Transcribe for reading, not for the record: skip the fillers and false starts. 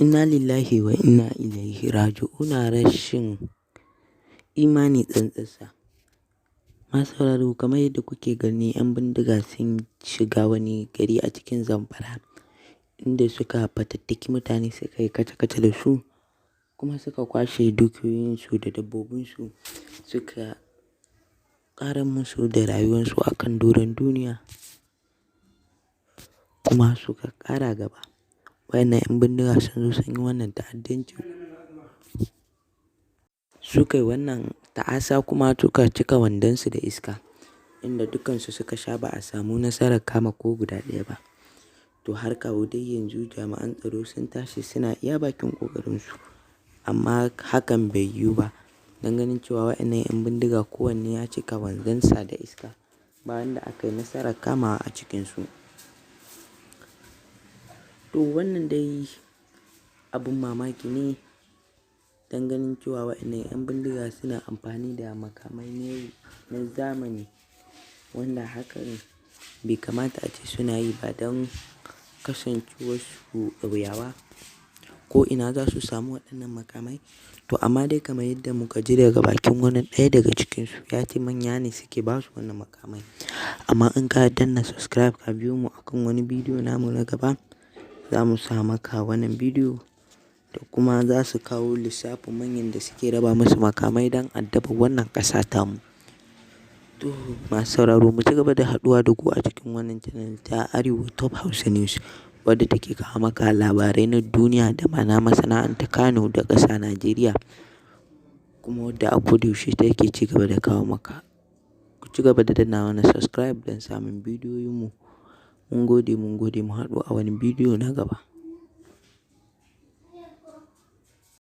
Inna lillahi wa inna ilaihi raji'un. Rashin imani tsantsasa. Masu sauraro kamar yadda kuke gani 'yan bindiga sun shiga wani gari a cikin Zamfara inda suka fatattaki mutane suka yi kaca-kaca da su kuma suka kwashe dukiyoyinsu da dabbobinsu suka ƙarar musu da rayuwarsu a kan doron duniya kuma suka ƙara gaba. Waɗannan 'yan bindiga sun zo sun yi wannan ta'addanci. Suka yi wannan ta'asa kuma suka cika wandonsu da iska inda dukansu suka sha ba a samu nasarar kama ko guda ɗaya ba. To har kawo dai yanzu jami'an tsaro sun tashi suna iya bakin ƙoƙarinsu amma hakan bai yiwu ba. Dan ganin cewa waɗannan 'yan bindiga kowanne ya cika wandonsa da iska ba wanda aka yi nasarar kamawa a cikinsu. To wannan dai abin mamaki ne dan ganin cewa waɗannan 'yan bindiga suna amfani da makamai ne na zamani wanda hakan bai kamata a ce suna yi ba don kasancewarsu ƙauyawa ko ina za su samu waɗannan makamai. To amma dai kamar yadda muka ji daga bakin wani ɗaya daga cikinsu ya ce manya ne suke ba su wannan makamai. Amma in ka danna subscribe ka biyo mu akan wani bidiyo namu na gaba za mu sa maka wannan bidiyo da kuma za su kawo lissafin manyan da suke raba musu makamai don addabar wannan ƙasa tamu. To masu sauraro mu ci gaba da haɗuwa da ku a cikin wannan channel ta Arewa Top Hausa News wadda take kawo maka labarai na duniya da ma na masana'antar Kano da ƙasa Najeriya kuma wadda a koda yaushe take ci gaba da kawo maka. Ku ci gaba da danna mana subscribe don samun bidiyoyinmu. Mun gode mu haɗu a wani bidiyo na gaba.